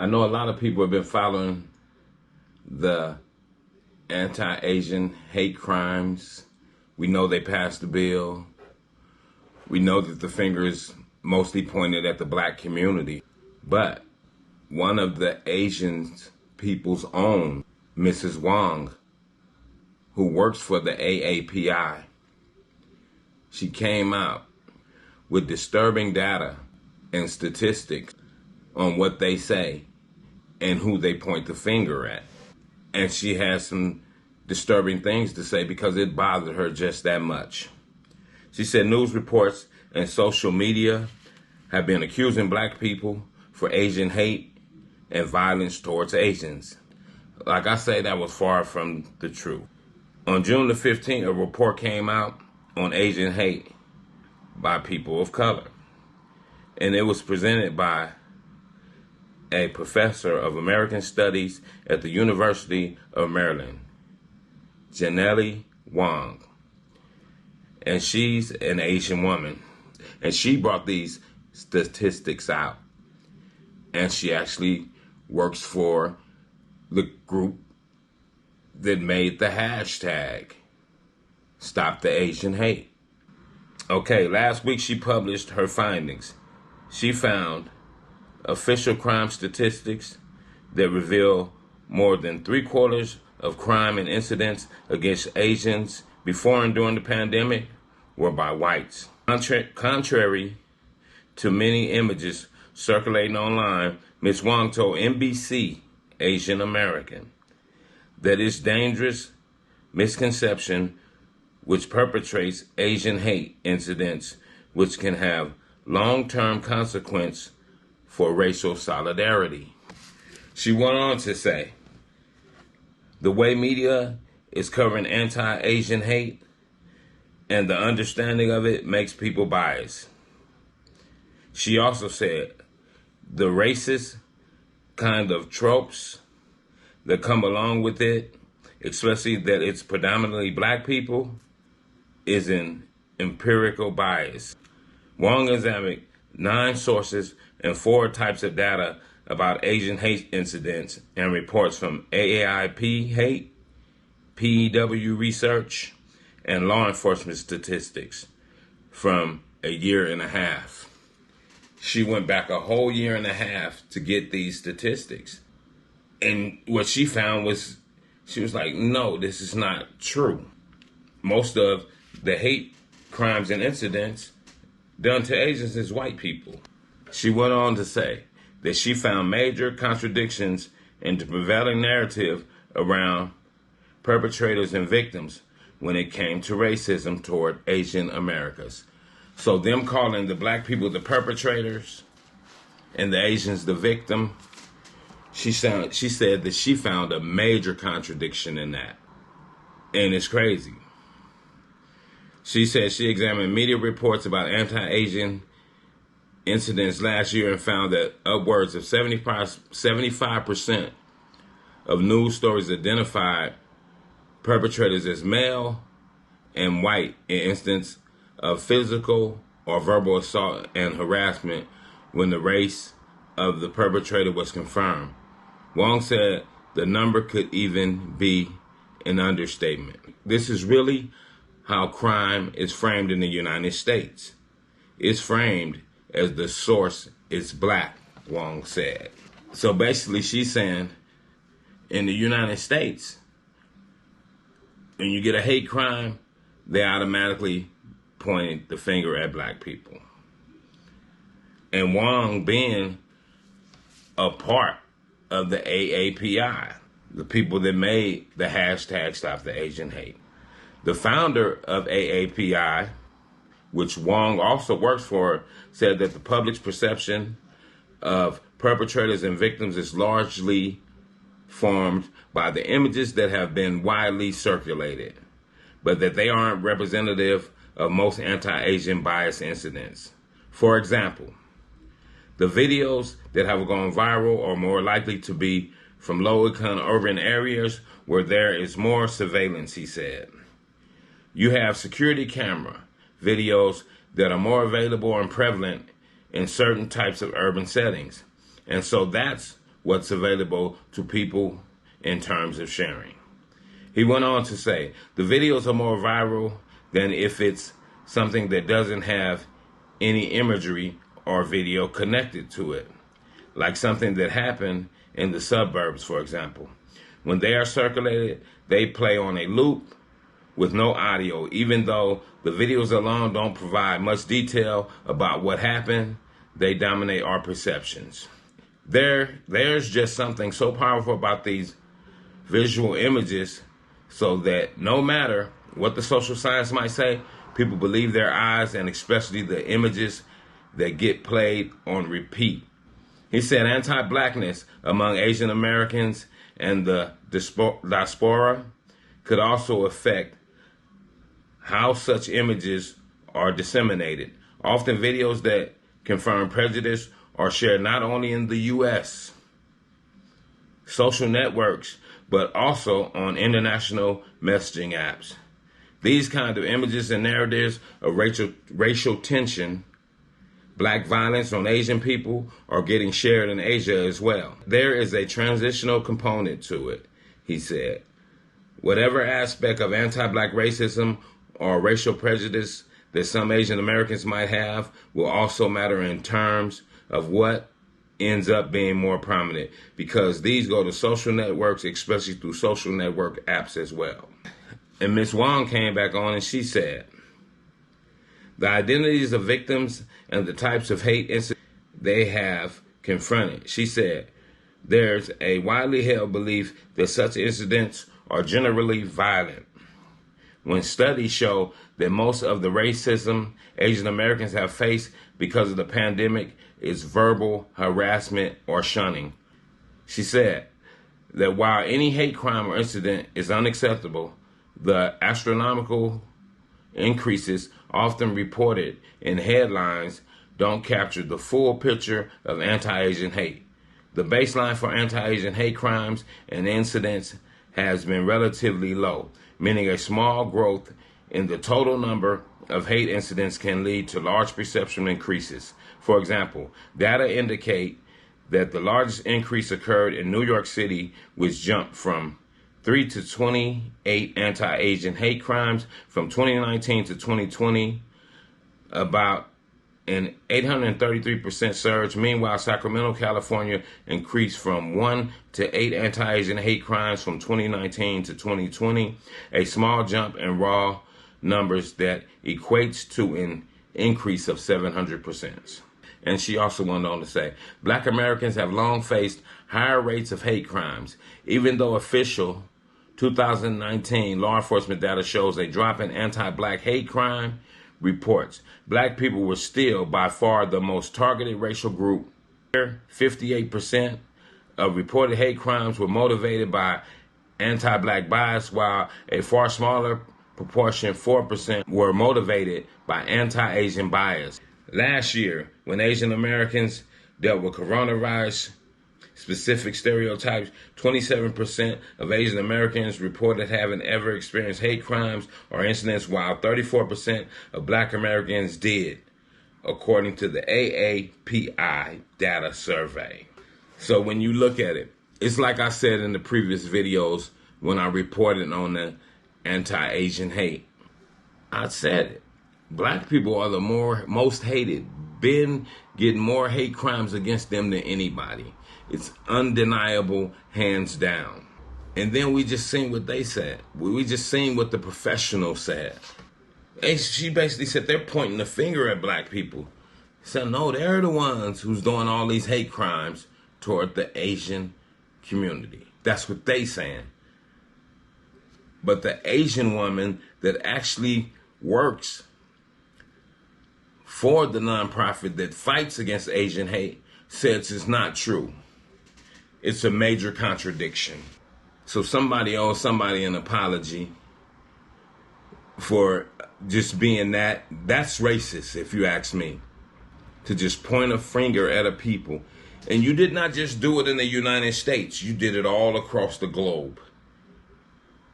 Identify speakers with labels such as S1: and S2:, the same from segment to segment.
S1: I know a lot of people have been following the anti-Asian hate crimes. We know they passed the bill. We know that the finger is mostly pointed at the black community. But one of the Asian people's own, Mrs. Wong, who works for the AAPI, she came out with disturbing data and statistics on what they say and who they point the finger at. And she has some disturbing things to say because it bothered her just that much. She said news reports and social media have been accusing black people for Asian hate and violence towards Asians. Like I say, that was far from the truth. On June the 15th, a report came out on Asian hate by people of color. And it was presented by a professor of American Studies at the University of Maryland, Janelle Wong. And she's an Asian woman. And she brought these statistics out. And she actually works for the group that made the hashtag Stop the Asian Hate. Okay, last week she published her findings. She found official crime statistics that reveal more than 3/4 of crime and incidents against Asians before and during the pandemic were by whites. Contrary to many images circulating online, Ms. Wong told NBC Asian America that it's dangerous misconception which perpetrates Asian hate incidents which can have long-term consequence for racial solidarity. She went on to say, the way media is covering anti-Asian hate and the understanding of it makes people biased. She also said, the racist kind of tropes that come along with it, especially that it's predominantly black people, is an empirical bias. Wong examined 9 sources and 4 types of data about Asian hate incidents and reports from AAIP hate, PEW research, and law enforcement statistics from a year and a half. She went back a whole year and a half to get these statistics. And what she found was, she was like, no, this is not true. Most of the hate crimes and incidents done to Asians is white people. She went on to say that she found major contradictions in the prevailing narrative around perpetrators and victims when it came to racism toward Asian Americans. So them calling the black people the perpetrators and the Asians the victim, she said that she found a major contradiction in that. And it's crazy. She said she examined media reports about anti-Asian incidents last year and found that upwards of 75% of news stories identified perpetrators as male and white in instance of physical or verbal assault and harassment when the race of the perpetrator was confirmed. Wong said the number could even be an understatement. This is really how crime is framed in the United States. It's framed as the source is black, Wong said. So basically she's saying in the United States, when you get a hate crime, they automatically point the finger at black people. And Wong being a part of the AAPI, the people that made the hashtag Stop the Asian Hate. The founder of AAPI, which Wong also works for, said that the public's perception of perpetrators and victims is largely formed by the images that have been widely circulated, but that they aren't representative of most anti-Asian bias incidents. For example, the videos that have gone viral are more likely to be from low-income urban areas where there is more surveillance, he said. You have security camera videos that are more available and prevalent in certain types of urban settings. And so that's what's available to people in terms of sharing. He went on to say, the videos are more viral than if it's something that doesn't have any imagery or video connected to it, like something that happened in the suburbs, for example. When they are circulated, they play on a loop with no audio, even though the videos alone don't provide much detail about what happened. They dominate our perceptions. There's just something so powerful about these visual images, so that no matter what the social science might say, people believe their eyes, and especially the images that get played on repeat. He said anti-blackness among Asian Americans and the diaspora could also affect how such images are disseminated. Often videos that confirm prejudice are shared not only in the U.S. social networks, but also on international messaging apps. These kind of images and narratives of racial tension, black violence on Asian people, are getting shared in Asia as well. There is a transitional component to it, he said. Whatever aspect of anti-black racism or racial prejudice that some Asian Americans might have will also matter in terms of what ends up being more prominent, because these go to social networks, especially through social network apps as well. And Ms. Wong came back on and she said, the identities of victims and the types of hate incidents they have confronted. She said, there's a widely held belief that such incidents are generally violent, when studies show that most of the racism Asian Americans have faced because of the pandemic is verbal harassment or shunning. She said that while any hate crime or incident is unacceptable, the astronomical increases often reported in headlines don't capture the full picture of anti-Asian hate. The baseline for anti-Asian hate crimes and incidents has been relatively low, meaning a small growth in the total number of hate incidents can lead to large perception increases. For example, data indicate that the largest increase occurred in New York City, which jumped from 3 to 28 anti-Asian hate crimes from 2019 to 2020, about an 833% surge. Meanwhile, Sacramento, California increased from 1 to 8 anti-Asian hate crimes from 2019 to 2020, a small jump in raw numbers that equates to an increase of 700%. And she also went on to say, Black Americans have long faced higher rates of hate crimes, even though official 2019 law enforcement data shows a drop in anti-Black hate crime reports. Black people were still by far the most targeted racial group. 58% of reported hate crimes were motivated by anti-Black bias, while a far smaller proportion, 4%, were motivated by anti-Asian bias. Last year, when Asian Americans dealt with coronavirus specific stereotypes, 27% of Asian Americans reported having ever experienced hate crimes or incidents, while 34% of Black Americans did, according to the AAPI data survey. So when you look at it, it's like I said in the previous videos when I reported on the anti-Asian hate. I said it. Black people are the most hated. Been getting more hate crimes against them than anybody. It's undeniable, hands down. And then we just seen what they said. We just seen what the professionals said. She basically said they're pointing the finger at black people. Said no, they're the ones who's doing all these hate crimes toward the Asian community. That's what they saying. But the Asian woman that actually works for the nonprofit that fights against Asian hate says it's not true. It's a major contradiction. So somebody owes somebody an apology for just being that's racist, if you ask me. To just point a finger at a people. And you did not just do it in the United States. You did it all across the globe.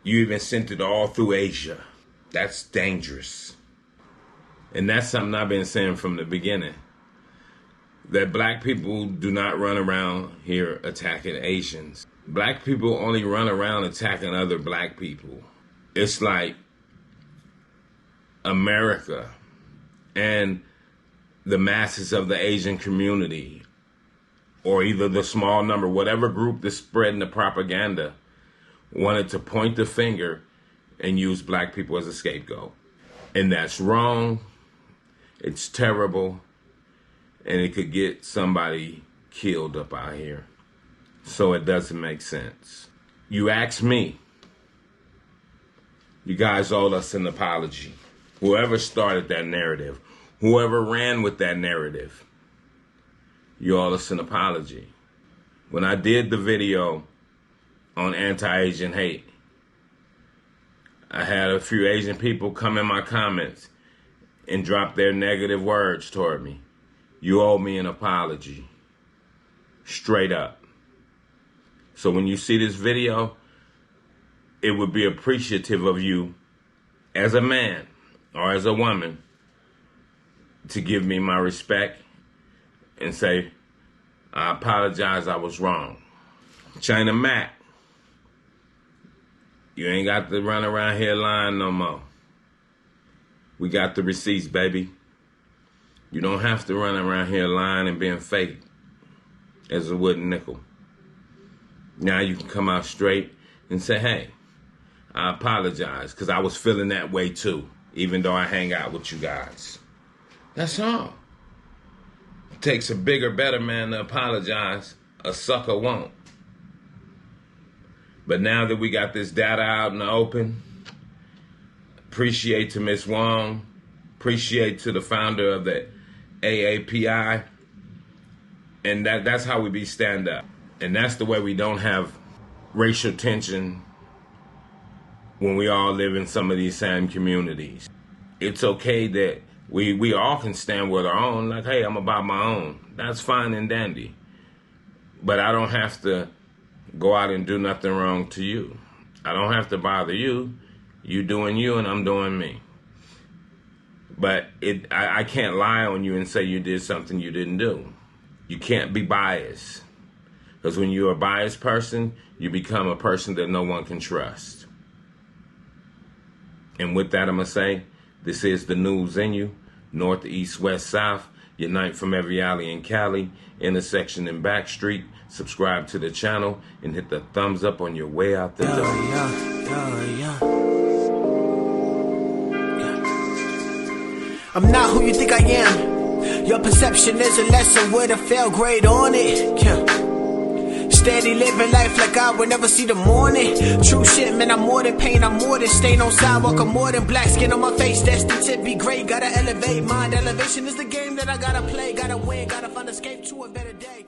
S1: You even sent it all through Asia. That's dangerous. And that's something I've been saying from the beginning. that black people do not run around here attacking Asians. Black people only run around attacking other black people. It's like America and the masses of the Asian community, or either the small number, whatever group that's spreading the propaganda, wanted to point the finger and use black people as a scapegoat. And that's wrong. It's terrible. And it could get somebody killed up out here. So it doesn't make sense. You ask me, you guys owe us an apology. Whoever started that narrative, whoever ran with that narrative, you owe us an apology. When I did the video on anti-Asian hate, I had a few Asian people come in my comments and drop their negative words toward me. You owe me an apology. Straight up. So when you see this video, it would be appreciative of you as a man or as a woman to give me my respect and say, I apologize, I was wrong. China Mac, you ain't got to run around here lying no more. We got the receipts, baby. You don't have to run around here lying and being fake as a wooden nickel. Now you can come out straight and say, hey, I apologize, because I was feeling that way too, even though I hang out with you guys. That's all. It takes a bigger, better man to apologize. A sucker won't. But now that we got this data out in the open, appreciate to Ms. Wong, appreciate to the founder of the AAPI, and that's how we be stand up. And that's the way we don't have racial tension when we all live in some of these same communities. It's okay that we all can stand with our own, like, hey, I'm about my own. That's fine and dandy. But I don't have to go out and do nothing wrong to you. I don't have to bother you. You doing you and I'm doing me. But I can't lie on you and say you did something you didn't do. You can't be biased. Because when you're a biased person, you become a person that no one can trust. And with that, I'm going to say, this is the news in you. North, east, west, south. Unite from every alley in Cali, intersection and back street. Subscribe to the channel and hit the thumbs up on your way out the door.
S2: I'm not who you think I am. Your perception is a lesson with a fail grade on it. Steady living life like I would never see the morning. True shit, man, I'm more than pain, I'm more than stain on sidewalk, I'm more than black skin on my face. Destined to be great, gotta elevate mind. Elevation is the game that I gotta play, gotta win, gotta find escape to a better day.